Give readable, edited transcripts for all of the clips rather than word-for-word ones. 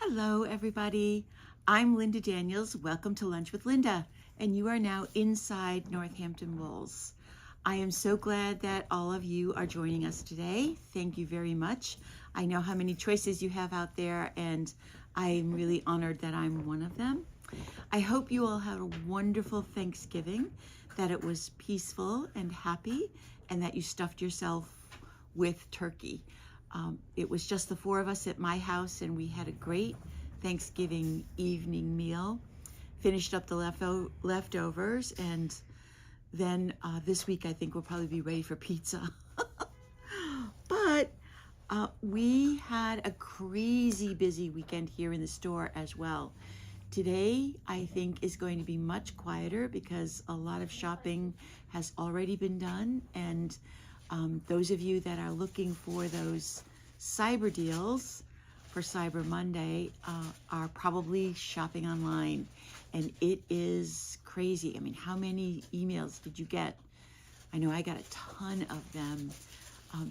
Hello, everybody. I'm Linda Daniels. Welcome to Lunch with Linda, and you are now inside Northampton Wools. I am so glad that all of you are joining us today. Thank you very much. I know how many choices you have out there, and I'm really honored that I'm one of them. I hope you all had a wonderful Thanksgiving, that it was peaceful and happy, and that you stuffed yourself with turkey. It was just the four of us at my house, and we had a great Thanksgiving evening meal. Finished up the leftovers, and then this week I think we'll probably be ready for pizza. But we had a crazy busy weekend here in the store as well. Today, I think, is going to be much quieter because a lot of shopping has already been done, and those of you that are looking for those cyber deals for Cyber Monday are probably shopping online, and it is crazy. I mean, how many emails did you get? I know I got a ton of them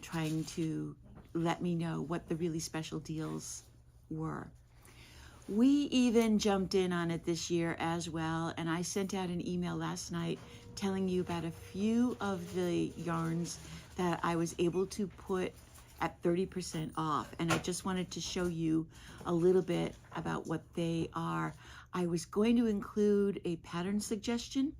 trying to let me know what the really special deals were. We even jumped in on it this year as well, and I sent out an email last night telling you about a few of the yarns that I was able to put at 30% off, and I just wanted to show you a little bit about what they are. I was going to include a pattern suggestion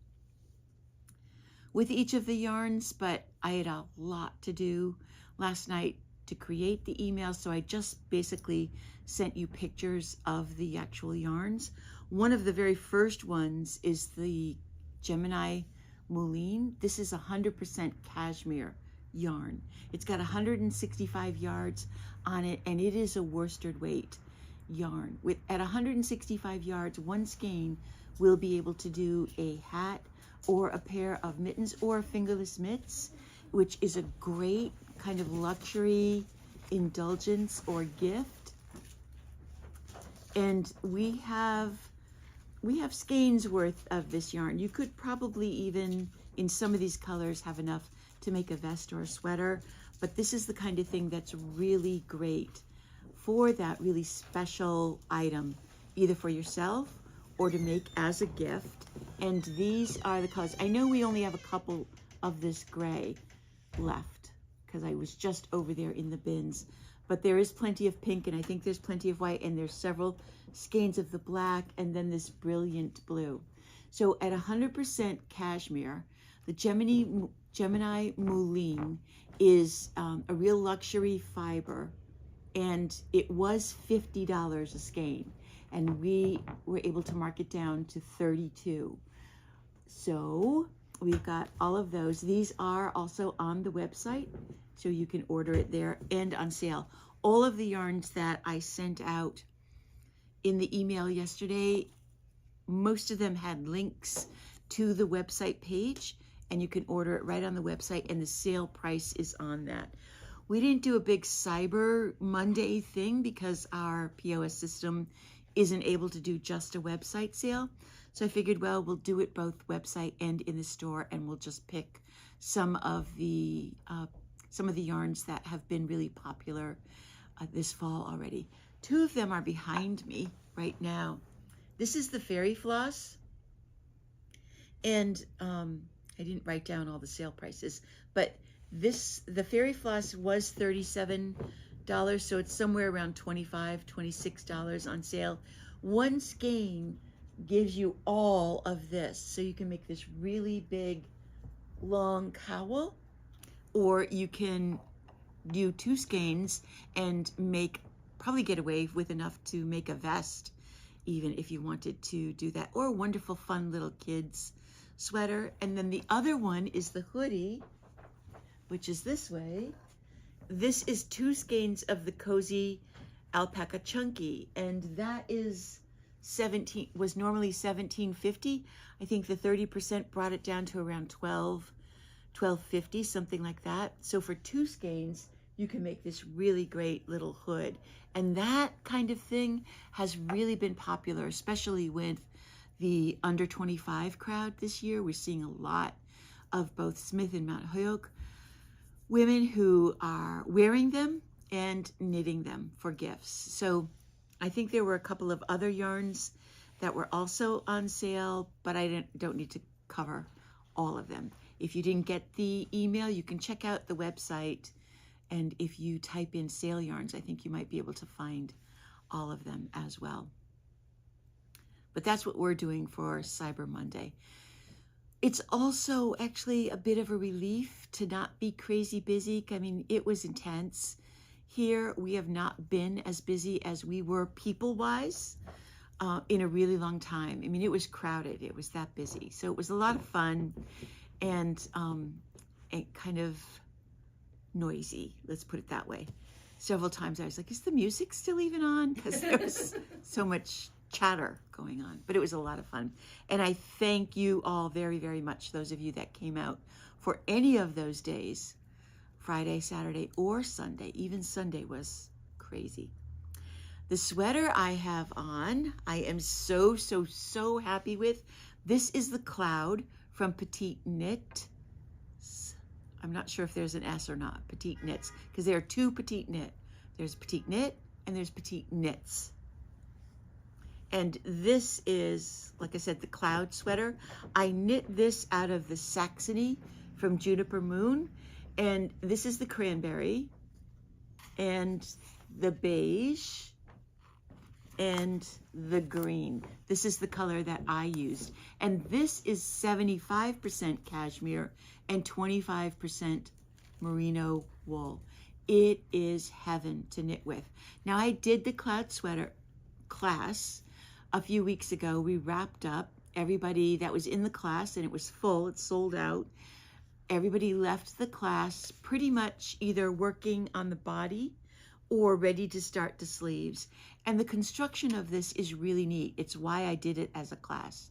with each of the yarns, but I had a lot to do last night to create the email, so I just basically sent you pictures of the actual yarns. One of the very first ones is the Gemini Moulin. This is 100% cashmere yarn. It's got 165 yards on it, and it is a worsted weight yarn. At 165 yards, one skein will be able to do a hat or a pair of mittens or fingerless mitts, which is a great kind of luxury indulgence or gift. And we have skeins worth of this yarn. You could probably even, in some of these colors, have enough to make a vest or a sweater, but this is the kind of thing that's really great for that really special item, either for yourself or to make as a gift. And these are the colors. I know we only have a couple of this gray left because I was just over there in the bins, but there is plenty of pink, and I think there's plenty of white, and there's several skeins of the black, and then this brilliant blue. So at 100% cashmere, the Gemini Moulin is a real luxury fiber, and it was $50 a skein, and we were able to mark it down to $32. So we've got all of those. These are also on the website, so you can order it there and on sale. All of the yarns that I sent out in the email yesterday, most of them had links to the website page, and you can order it right on the website, and the sale price is on that. We didn't do a big Cyber Monday thing because our POS system isn't able to do just a website sale. So I figured, well, we'll do it both website and in the store, and we'll just pick some of the yarns that have been really popular this fall already. Two of them are behind me right now. This is the Fairy Floss, and I didn't write down all the sale prices, but the Fairy Floss was $37, so it's somewhere around $25, $26 on sale. One skein gives you all of this, so you can make this really big, long cowl, or you can do two skeins and probably get away with enough to make a vest, even if you wanted to do that, or a wonderful, fun little kids sweater. And then the other one is the hoodie, which is this way. This is two skeins of the Cozy Alpaca Chunky, and that is was normally $17.50. I think the 30% brought it down to around $12.50, something like that. So for two skeins, you can make this really great little hood. And that kind of thing has really been popular, especially with the under 25 crowd this year. We're seeing a lot of both Smith and Mount Holyoke women who are wearing them and knitting them for gifts. So I think there were a couple of other yarns that were also on sale, but I don't need to cover all of them. If you didn't get the email, you can check out the website, and if you type in sale yarns, I think you might be able to find all of them as well. But that's what we're doing for Cyber Monday. It's also actually a bit of a relief to not be crazy busy. I mean, it was intense. Here, we have not been as busy as we were people-wise in a really long time. I mean, it was crowded. It was that busy. So it was a lot of fun and kind of noisy, let's put it that way. Several times I was like, is the music still even on? Because there was so much chatter going on, but it was a lot of fun. And I thank you all very, very much, those of you that came out for any of those days, Friday, Saturday, or Sunday. Even Sunday was crazy. The sweater I have on, I am so, so, so happy with. This is the Cloud from Petite Knit. I'm not sure if there's an S or not, Petite Knits, because there are two Petite Knit. There's Petite Knit and there's Petite Knits. And this is, like I said, the Cloud sweater. I knit this out of the Saxony from Juniper Moon. And this is the cranberry and the beige and the green. This is the color that I used. And this is 75% cashmere and 25% merino wool. It is heaven to knit with. Now, I did the Cloud sweater class a few weeks ago. We wrapped up everybody that was in the class, and it was full. It's sold out. Everybody left the class pretty much either working on the body or ready to start the sleeves. And the construction of this is really neat. It's why I did it as a class.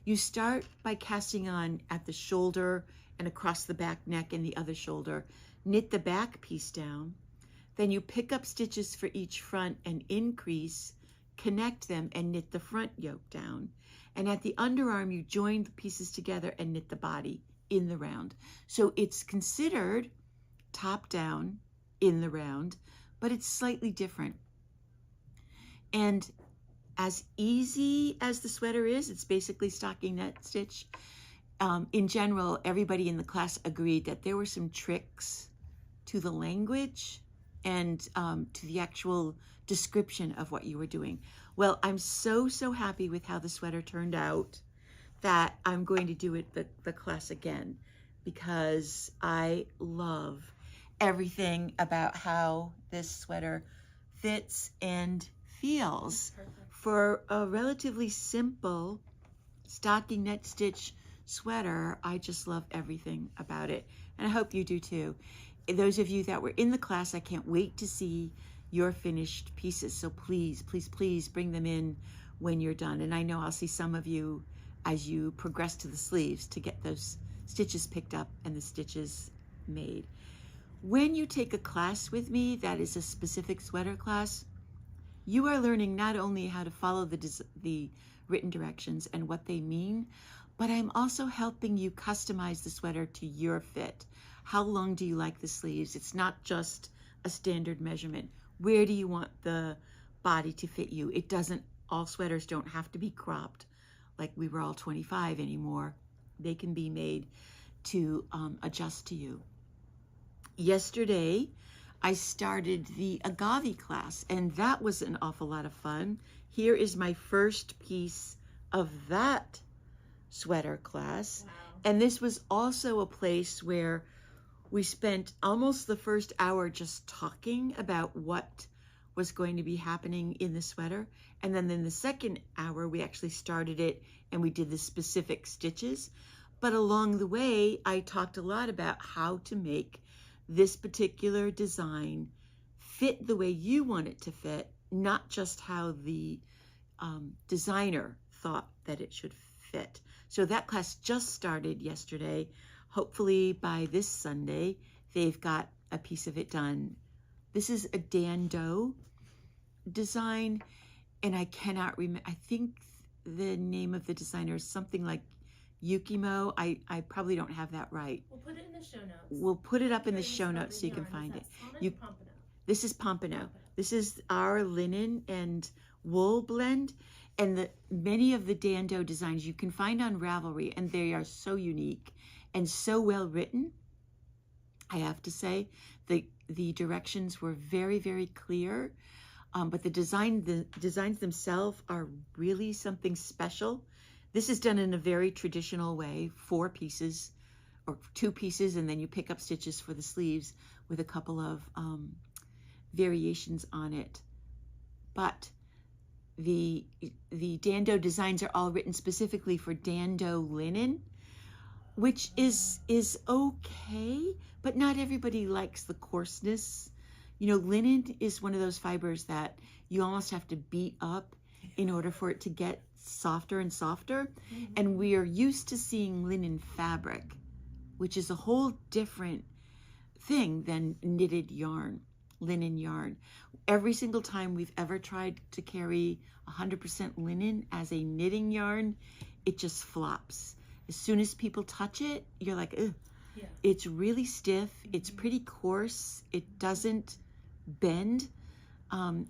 You start by casting on at the shoulder and across the back neck and the other shoulder. Knit the back piece down. Then you pick up stitches for each front and increase, connect them, and knit the front yoke down. And at the underarm, you join the pieces together and knit the body in the round. So it's considered top down in the round, but it's slightly different. And as easy as the sweater is, it's basically stocking net stitch. In general, everybody in the class agreed that there were some tricks to the language and to the actual description of what you were doing. Well, I'm so, so happy with how the sweater turned out that I'm going to do it the class again, because I love everything about how this sweater fits and feels. For a relatively simple stocking net stitch sweater. I just love everything about it, and I hope you do too. Those of you that were in the class, I can't wait to see your finished pieces. So please, please, please bring them in when you're done. And I know I'll see some of you as you progress to the sleeves to get those stitches picked up and the stitches made. When you take a class with me that is a specific sweater class, you are learning not only how to follow the written directions and what they mean, but I'm also helping you customize the sweater to your fit. How long do you like the sleeves? It's not just a standard measurement. Where do you want the body to fit you? It doesn't, all sweaters don't have to be cropped like we were all 25 anymore. They can be made to adjust to you. Yesterday, I started the agave class, and that was an awful lot of fun. Here is my first piece of that sweater class. Wow. And this was also a place where we spent almost the first hour just talking about what was going to be happening in the sweater. And then in the second hour, we actually started it and we did the specific stitches. But along the way, I talked a lot about how to make this particular design fit the way you want it to fit, not just how the designer thought that it should fit. So that class just started yesterday. Hopefully by this Sunday, they've got a piece of it done. This is a Dan Doe design, and I cannot remember. I think the name of the designer is something like Yukimo. I probably don't have that right. We'll put it in the show notes. We'll put it up in the show notes so you can find it. This is Pompano. This is our linen, and wool blend. And many of the Dando designs you can find on Ravelry, and they are so unique and so well written. I have to say, the directions were very, very clear, but the designs themselves are really something special. This is done in a very traditional way, 4 pieces or 2 pieces, and then you pick up stitches for the sleeves with a couple of variations on it. But the Dando designs are all written specifically for Dando linen, which is okay, but not everybody likes the coarseness. You know, linen is one of those fibers that you almost have to beat up in order for it to get softer and softer. And we are used to seeing linen fabric, which is a whole different thing than knitted yarn, linen yarn. Every single time we've ever tried to carry 100% linen as a knitting yarn, it just flops. As soon as people touch it, you're like, ugh. Yeah. It's really stiff. It's pretty coarse. It doesn't bend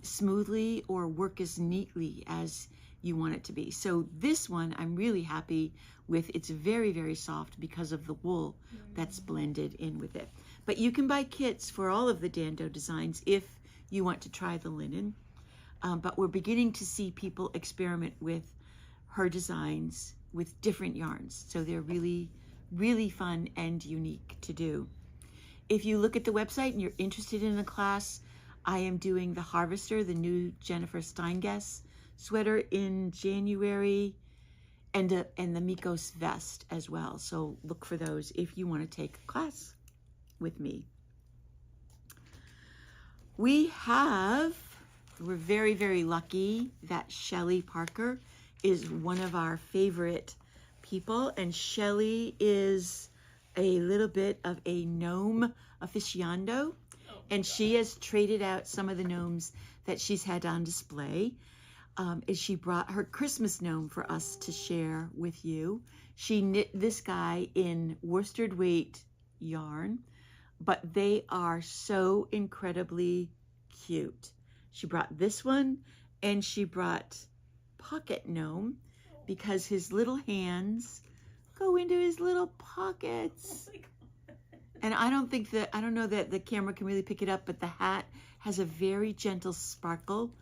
smoothly or work as neatly as you want it to be. So this one I'm really happy with. It's very, very soft because of the wool that's blended in with it. But you can buy kits for all of the Dando designs if you want to try the linen. But we're beginning to see people experiment with her designs with different yarns. So they're really, really fun and unique to do. If you look at the website and you're interested in the class, I am doing the Harvester, the new Jennifer Steingess sweater in January, and the Mikos vest as well. So look for those if you want to take a class with me. We're very, very lucky that Shelley Parker is one of our favorite people, and Shelley is a little bit of a gnome aficionado, and she has traded out some of the gnomes that she's had on display. And she brought her Christmas gnome for us to share with you. She knit this guy in worsted weight yarn, but they are so incredibly cute. She brought this one, and she brought Pocket Gnome because his little hands go into his little pockets. Oh my God. And I don't know that the camera can really pick it up, but the hat has a very gentle sparkle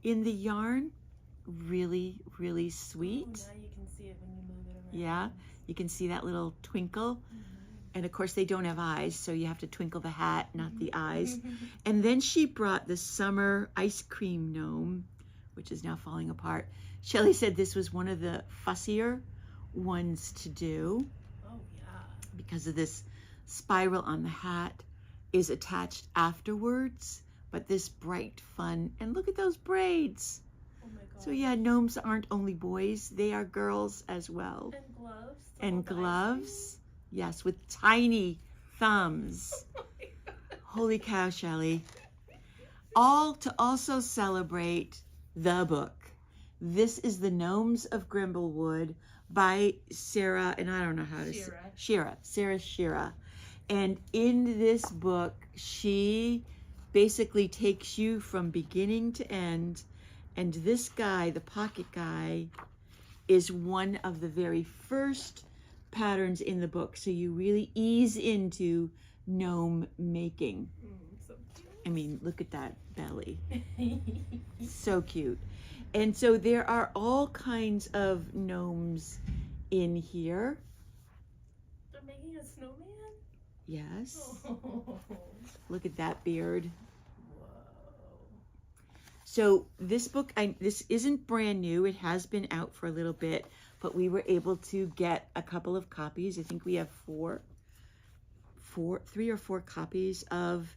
in the yarn. Really, really sweet. Oh, now you can see it when you move it around. Yeah, you can see that little twinkle. And of course they don't have eyes, so you have to twinkle the hat, not the eyes. And then she brought the summer ice cream gnome, which is now falling apart. Shelley said this was one of the fussier ones to do. Oh yeah. Because of this spiral on the hat is attached afterwards, but this bright fun, and look at those braids. Oh my God. So yeah, gnomes aren't only boys, they are girls as well. And gloves. And gloves. Yes, with tiny thumbs. Oh my God. Holy cow, Shelley. All to also celebrate the book. This is The Gnomes of Grimblewood by Sarah, and I don't know how to say Sarah Shira. And in this book, she basically takes you from beginning to end. And this guy, the pocket guy, is one of the very first patterns in the book. So you really ease into gnome making. So cute. I mean, look at that belly. So cute. And so there are all kinds of gnomes in here. They're making a snowman? Yes. Oh. Look at that beard. Whoa. So this book, this isn't brand new. It has been out for a little bit, but we were able to get a couple of copies. I think we have 3 or 4 copies of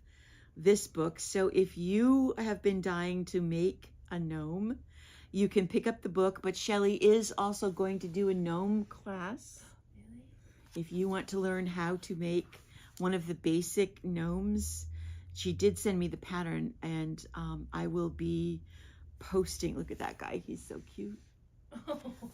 this book. So if you have been dying to make a gnome, you can pick up the book, but Shelley is also going to do a gnome class. Really? If you want to learn how to make one of the basic gnomes, she did send me the pattern, and I will be posting. Look at that guy. He's so cute.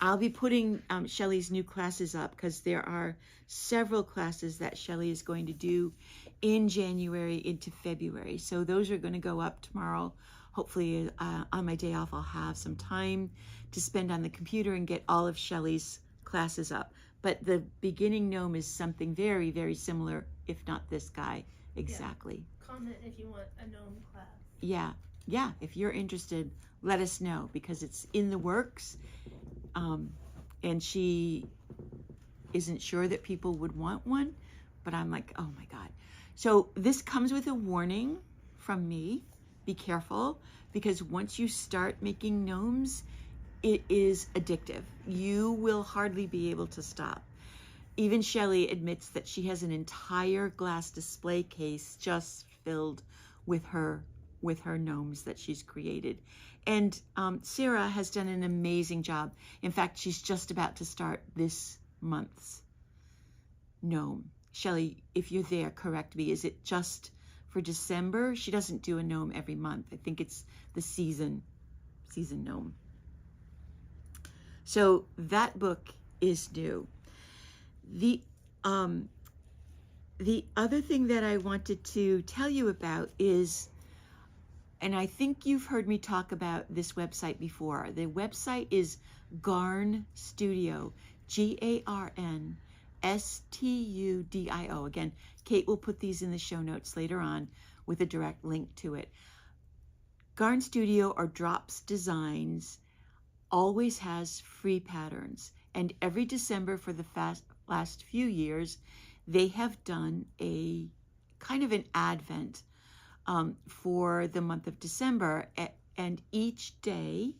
I'll be putting Shelley's new classes up because there are several classes that Shelley is going to do in January into February. So those are going to go up tomorrow, hopefully on my day off, I'll have some time to spend on the computer and get all of Shelley's classes up. But the beginning gnome is something very, very similar, if not this guy exactly. Yeah. Comment if you want a gnome class. Yeah, yeah. If you're interested, let us know, because it's in the works. And she isn't sure that people would want one, but I'm like, oh my God. So this comes with a warning from me. Be careful, because once you start making gnomes, it is addictive. You will hardly be able to stop. Even Shelley admits that she has an entire glass display case just filled with her gnomes that she's created. And Sarah has done an amazing job. In fact, she's just about to start this month's gnome. Shelley, if you're there, correct me. Is it just for December? She doesn't do a gnome every month. I think it's the season gnome. So that book is new. The other thing that I wanted to tell you about is, and I think you've heard me talk about this website before. The website is Garn Studio, GarnStudio. Again, Kate will put these in the show notes later on with a direct link to it. Garn Studio, or Drops Designs, always has free patterns. And every December for the last few years, they have done a kind of an advent for the month of December. And each day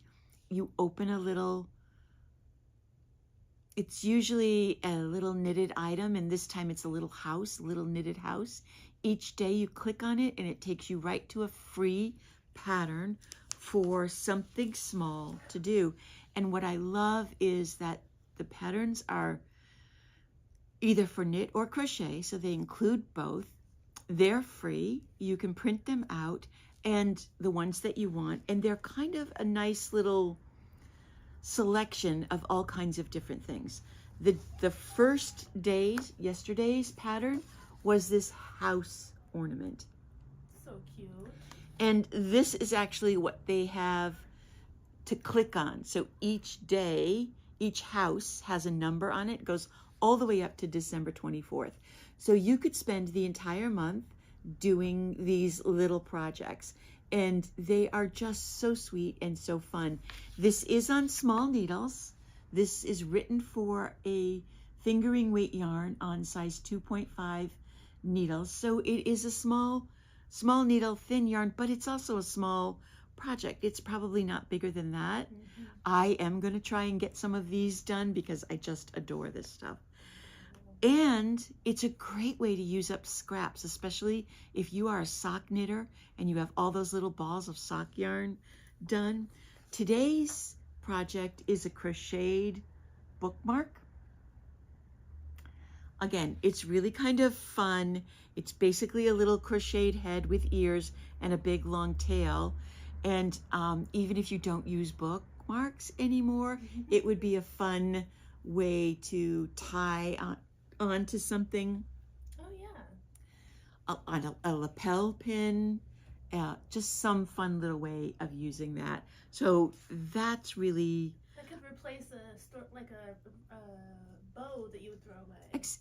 you open a little, it's usually a little knitted item, and this time it's a little house, a little knitted house. Each day you click on it and it takes you right to a free pattern for something small to do. And what I love is that the patterns are either for knit or crochet, so they include both. They're free. You can print them out, and the ones that you want, and they're kind of a nice little selection of all kinds of different things. The first day's, yesterday's pattern was this house ornament. So cute. And this is actually what they have to click on. So each day, each house has a number on it. It goes all the way up to December 24th. So you could spend the entire month doing these little projects, and they are just so sweet and so fun. This is on small needles. This is written for a fingering weight yarn on size 2.5 needles. So it is a small needle, thin yarn, but it's also a small project. It's probably not bigger than that. Mm-hmm. I am going to try and get some of these done because I just adore this stuff. And it's a great way to use up scraps, especially if you are a sock knitter and you have all those little balls of sock yarn done. Today's project is a crocheted bookmark. Again, it's really kind of fun. It's basically a little crocheted head with ears and a big long tail. And even if you don't use bookmarks anymore, it would be a fun way to tie onto something. Oh yeah. On a lapel pin, just some fun little way of using that. So that's really. That could replace a bow that you would throw away.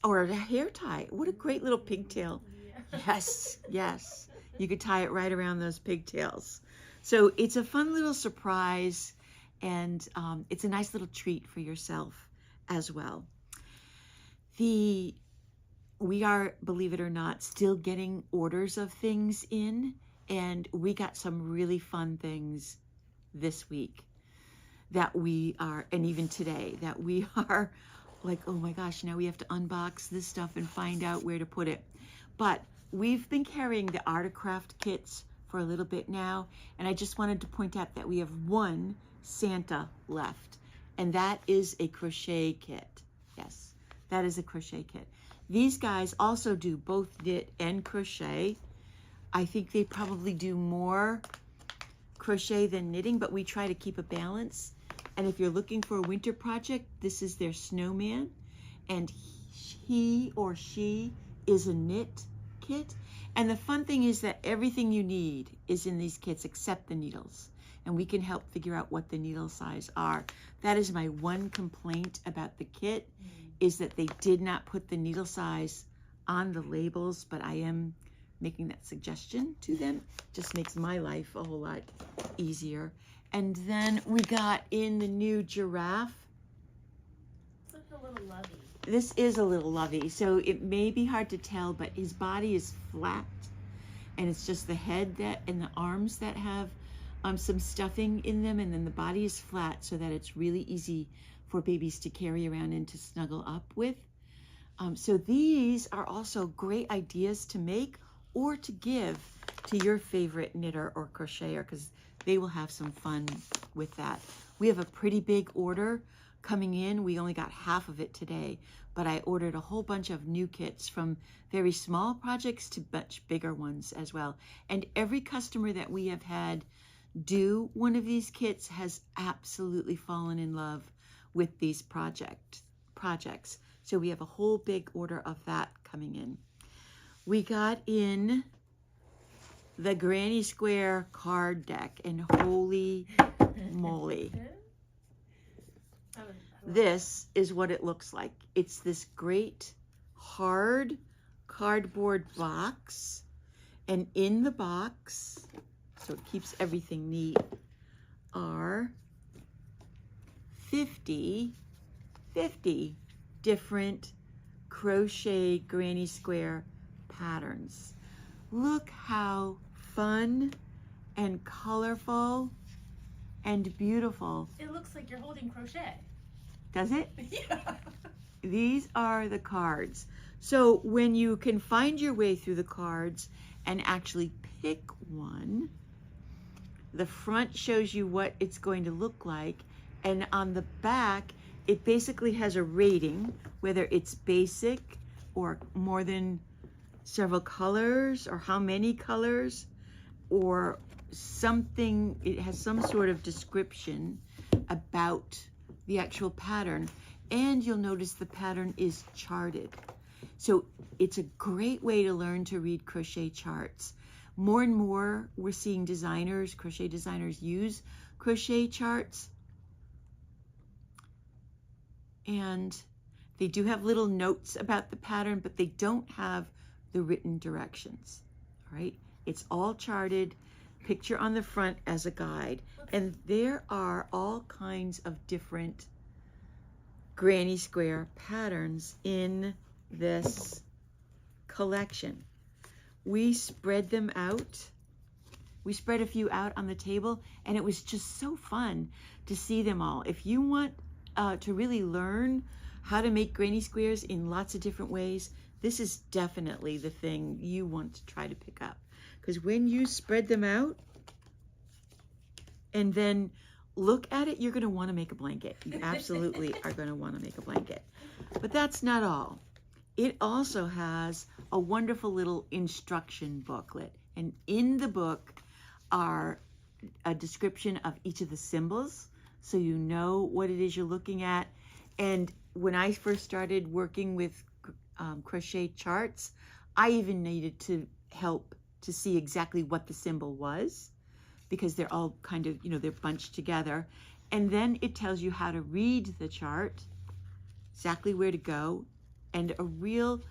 Or a hair tie. What a great little pigtail. Yeah. Yes, yes. You could tie it right around those pigtails. So it's a fun little surprise, and it's a nice little treat for yourself as well. We are, believe it or not, still getting orders of things in, and we got some really fun things this week that we are, and even today, that we are like, oh my gosh, now we have to unbox this stuff and find out where to put it. But we've been carrying the Articraft kits for a little bit now, and I just wanted to point out that we have one Santa left, and that is a crochet kit. Yes, that is a crochet kit. These guys also do both knit and crochet. I think they probably do more crochet than knitting, but we try to keep a balance. And if you're looking for a winter project, this is their snowman, and he or she is a knit kit. And the fun thing is that everything you need is in these kits except the needles. And we can help figure out what the needle size are. That is my one complaint about the kit, is that they did not put the needle size on the labels, but I am making that suggestion to them. Just makes my life a whole lot easier. And then we got in the new giraffe. It's like a little lovey. This is a little lovey, so it may be hard to tell, but his body is flat, and it's just the head that and the arms that have some stuffing in them, and then the body is flat so that it's really easy for babies to carry around and to snuggle up with. So these are also great ideas to make or to give to your favorite knitter or crocheter, because they will have some fun with that. We have a pretty big order coming in. We only got half of it today, but I ordered a whole bunch of new kits, from very small projects to much bigger ones as well. And every customer that we have had do one of these kits has absolutely fallen in love with these projects. So we have a whole big order of that coming in. We got in the Granny Square card deck, and holy moly. This is what it looks like. It's this great hard cardboard box, and in the box, so it keeps everything neat, are 50 different crochet Granny Square patterns. Look how fun and colorful and beautiful. It looks like you're holding crochet. Does it? Yeah. These are the cards. So when you can find your way through the cards and actually pick one, the front shows you what it's going to look like, and on the back it basically has a rating, whether it's basic or more than several colors, or how many colors, or something. It has some sort of description about the actual pattern, and you'll notice the pattern is charted. So it's a great way to learn to read crochet charts. More and more we're seeing designers, crochet designers, use crochet charts, and they do have little notes about the pattern, but they don't have the written directions. All right, it's all charted, picture on the front as a guide, and there are all kinds of different Granny Square patterns in this collection. We spread them out. We spread a few out on the table, and it was just so fun to see them all. If you want to really learn how to make Granny Squares in lots of different ways, this is definitely the thing you want to try to pick up. Because when you spread them out and then look at it, you're going to want to make a blanket. You absolutely are going to want to make a blanket. But that's not all. It also has a wonderful little instruction booklet. And in the book are a description of each of the symbols, so you know what it is you're looking at. And when I first started working with crochet charts, I even needed to help to see exactly what the symbol was, because they're all kind of, they're bunched together. And then it tells you how to read the chart, exactly where to go, and a real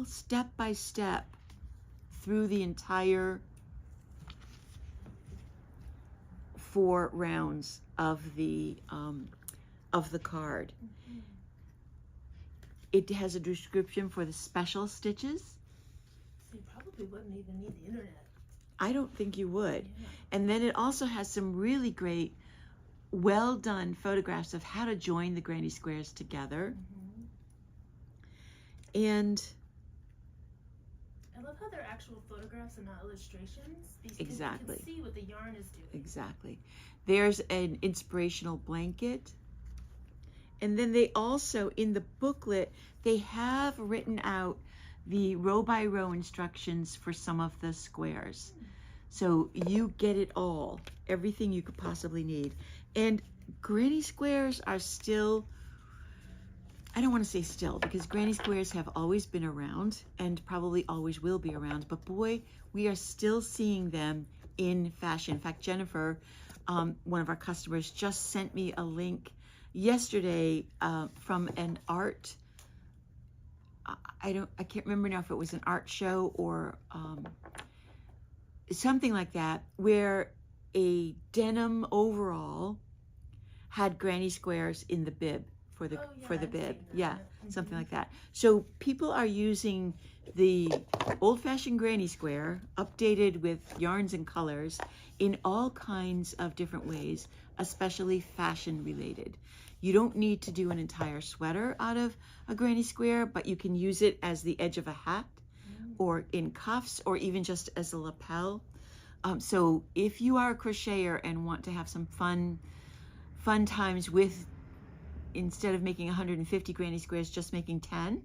step-by-step through the entire 4 rounds of the card. Mm-hmm. It has a description for the special stitches. So you probably wouldn't even need the internet. I don't think you would. Yeah. And then it also has some really great, well done photographs of how to join the Granny Squares together. Mm-hmm. And I love how they're actual photographs and not illustrations, because exactly. you can see what the yarn is doing. Exactly. There's an inspirational blanket. And then they also, in the booklet, they have written out the row by row instructions for some of the squares. So you get it all, everything you could possibly need. And Granny Squares are still I don't want to say still, because granny squares have always been around and probably always will be around, but boy, we are still seeing them in fashion. In fact, Jennifer, one of our customers, just sent me a link yesterday from an art, I can't remember now if it was an art show or something like that, where a denim overall had granny squares in the bib for the bib. Yeah, something like that. So people are using the old-fashioned granny square updated with yarns and colors in all kinds of different ways, especially fashion related. You don't need to do an entire sweater out of a granny square, but you can use it as the edge of a hat or in cuffs or even just as a lapel. So if you are a crocheter and want to have some fun times with, instead of making 150 granny squares, just making 10,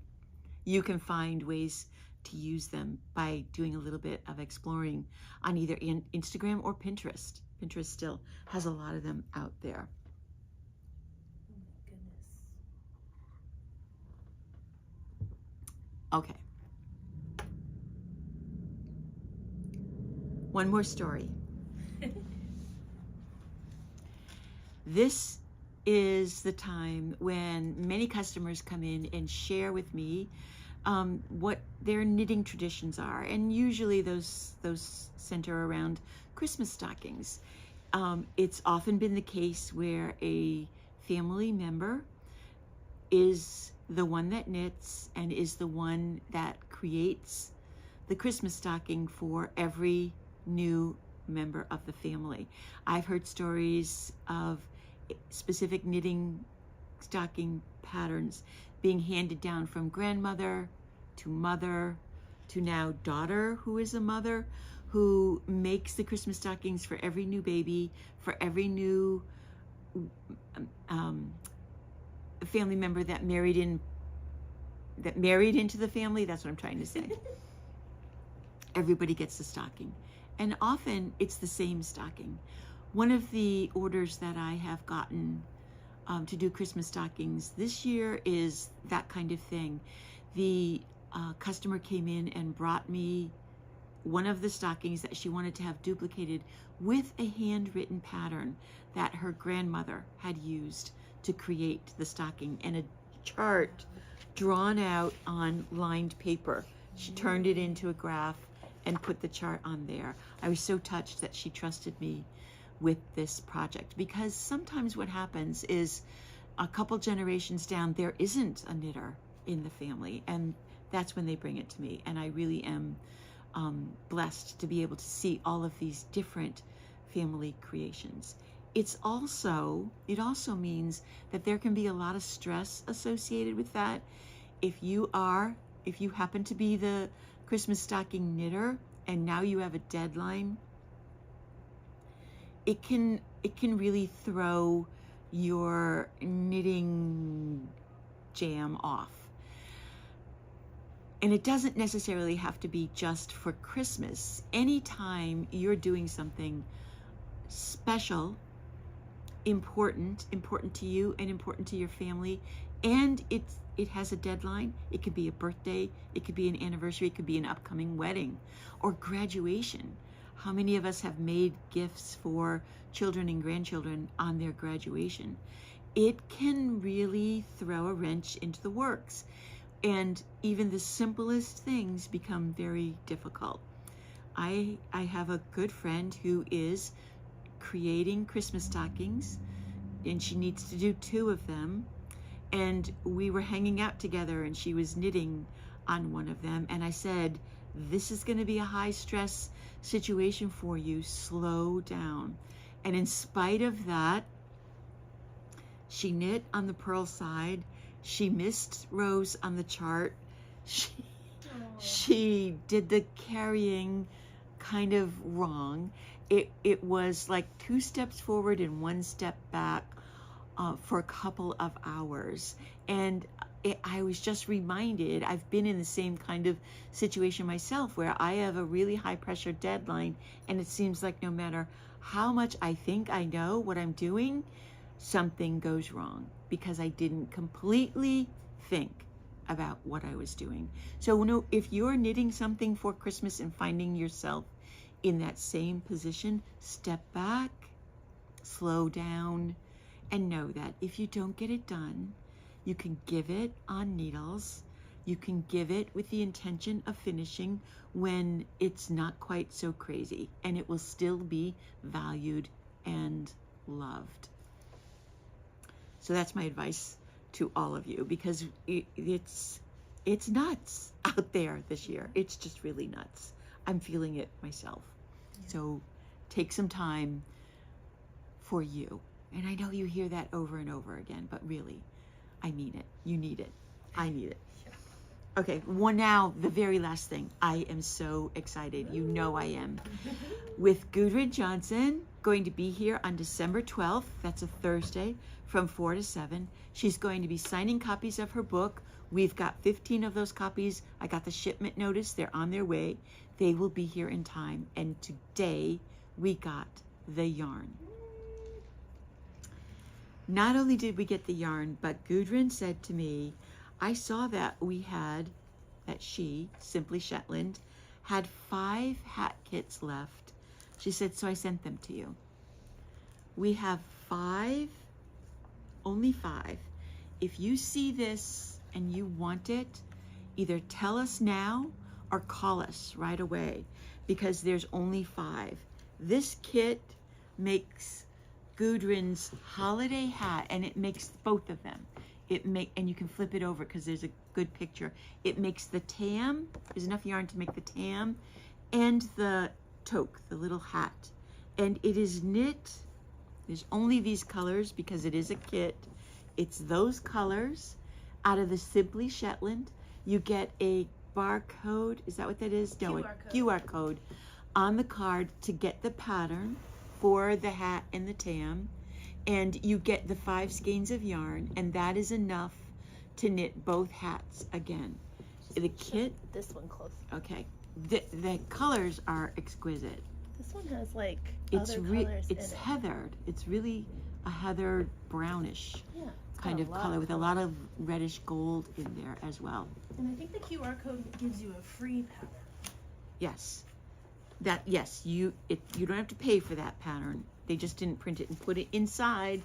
you can find ways to use them by doing a little bit of exploring on either Instagram or Pinterest. Pinterest still has a lot of them out there. Oh my goodness. Okay. One more story. This is the time when many customers come in and share with me what their knitting traditions are, and usually those center around Christmas stockings. It's often been the case where a family member is the one that knits and is the one that creates the Christmas stocking for every new member of the family. I've heard stories of specific knitting stocking patterns being handed down from grandmother to mother to now daughter, who is a mother, who makes the Christmas stockings for every new baby, for every new family member that married into the family. That's what I'm trying to say. Everybody gets the stocking, and often it's the same stocking. One of the orders that I have gotten to do Christmas stockings this year is that kind of thing. The customer came in and brought me one of the stockings that she wanted to have duplicated with a handwritten pattern that her grandmother had used to create the stocking, and a chart drawn out on lined paper. She turned it into a graph and put the chart on there. I was so touched that she trusted me with this project, because sometimes what happens is a couple generations down, there isn't a knitter in the family, and that's when they bring it to me. And I really am blessed to be able to see all of these different family creations. It also means that there can be a lot of stress associated with that. If you happen to be the Christmas stocking knitter and now you have a deadline, it can really throw your knitting jam off. And it doesn't necessarily have to be just for Christmas. Anytime you're doing something special, important to you and important to your family, and it has a deadline. It could be a birthday, it could be an anniversary, it could be an upcoming wedding or graduation. How many of us have made gifts for children and grandchildren on their graduation? It can really throw a wrench into the works, and even the simplest things become very difficult. I have a good friend who is creating Christmas stockings, and she needs to do 2 of them. And we were hanging out together and she was knitting on one of them. And I said, this is going to be a high stress situation for you. Slow down. And in spite of that, she knit on the purl side. She missed rows on the chart. She did the carrying kind of wrong. It was like 2 steps forward and 1 step back for a couple of hours. And I was just reminded, I've been in the same kind of situation myself where I have a really high pressure deadline, and it seems like no matter how much I think I know what I'm doing, something goes wrong because I didn't completely think about what I was doing. So if you're knitting something for Christmas and finding yourself in that same position, step back, slow down, and know that if you don't get it done, you can give it on needles. You can give it with the intention of finishing when it's not quite so crazy, and it will still be valued and loved. So that's my advice to all of you, because it's nuts out there this year. It's just really nuts. I'm feeling it myself. Yeah. So take some time for you. And I know you hear that over and over again, but really, I mean it. You need it. I need it. Okay, now the very last thing. I am so excited. You know I am. With Gudrun Johnson, going to be here on December 12th. That's a Thursday from 4 to 7. She's going to be signing copies of her book. We've got 15 of those copies. I got the shipment notice. They're on their way. They will be here in time. And today we got the yarn. Not only did we get the yarn, but Gudrun said to me, I saw that she, Simply Shetland, had 5 hat kits left. She said, so I sent them to you. We have 5, only 5. If you see this and you want it, either tell us now or call us right away, because there's only 5. This kit makes Gudrun's holiday hat, and it makes both of them. And you can flip it over because there's a good picture. It makes the tam. There's enough yarn to make the tam and the toque, the little hat. And it is knit. There's only these colors because it is a kit. It's those colors out of the Simply Shetland. You get a barcode. Is that what that is? No, a QR code on the card to get the pattern for the hat and the tam. And you get the 5 skeins of yarn, and that is enough to knit both hats again. The kit. This one close. Okay. The colors are exquisite. This one has like other colors it's in heathered. It's really a heathered brownish kind of color with a lot of reddish gold in there as well. And I think the QR code gives you a free pattern. Yes. You don't have to pay for that pattern. They just didn't print it and put it inside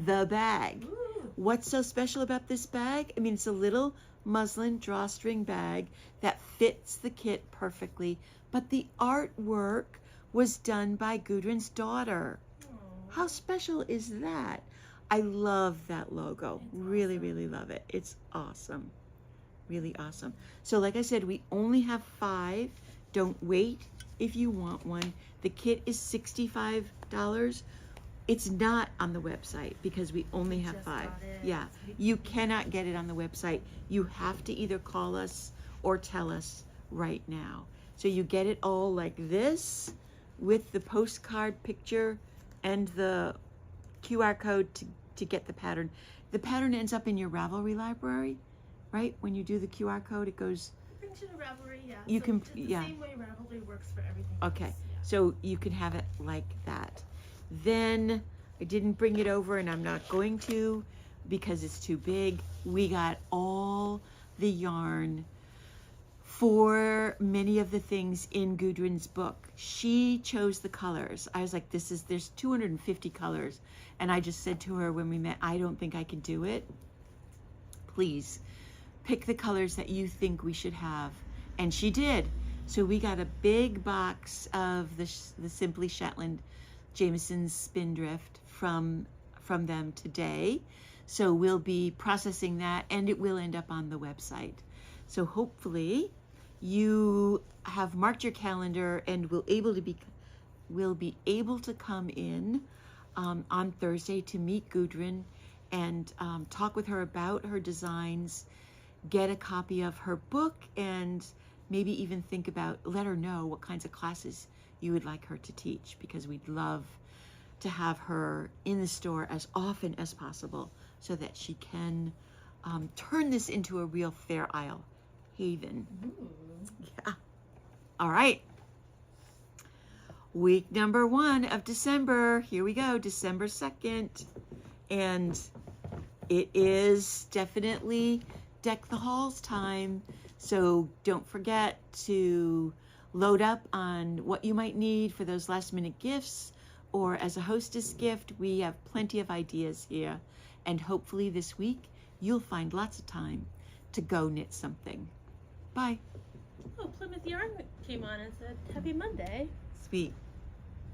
the bag. Ooh. What's so special about this bag? I mean, it's a little muslin drawstring bag that fits the kit perfectly, but the artwork was done by Gudrun's daughter. Aww. How special is that? I love that logo. It's really, awesome. really love it. It's awesome. Really awesome. So like I said, we only have 5. Don't wait if you want one. The kit is $65. It's not on the website because we only have 5. Yeah, you cannot get it on the website. You have to either call us or tell us right now. So you get it all like this with the postcard picture and the QR code to get the pattern. The pattern ends up in your Ravelry library, right? When you do the QR code, it goes. Brings you to Ravelry, yeah. You so can, it's the yeah. same way Ravelry works for everything. Okay, else. Yeah. so you can have it like that. Then I didn't bring it over, and I'm not going to because it's too big. We got all the yarn for many of the things in Gudrun's book. She chose the colors. I was like, there's 250 colors. And I just said to her when we met, I don't think I can do it. Please pick the colors that you think we should have. And she did. So we got a big box of the Simply Shetland Jameson's Spindrift from them today. So we'll be processing that, and it will end up on the website. So hopefully you have marked your calendar and will be able to come in on Thursday to meet Gudrun and talk with her about her designs, get a copy of her book, and maybe even let her know what kinds of classes you would like her to teach, because we'd love to have her in the store as often as possible so that she can turn this into a real Fair Isle haven. Ooh. Yeah. All right. Week number 1 of December. Here we go, December 2nd. And it is definitely deck the halls time. So don't forget to load up on what you might need for those last minute gifts, or as a hostess gift. We have plenty of ideas here, and hopefully this week you'll find lots of time to go knit something. Bye. Oh, Plymouth Yarn came on and said, Happy Monday. Sweet.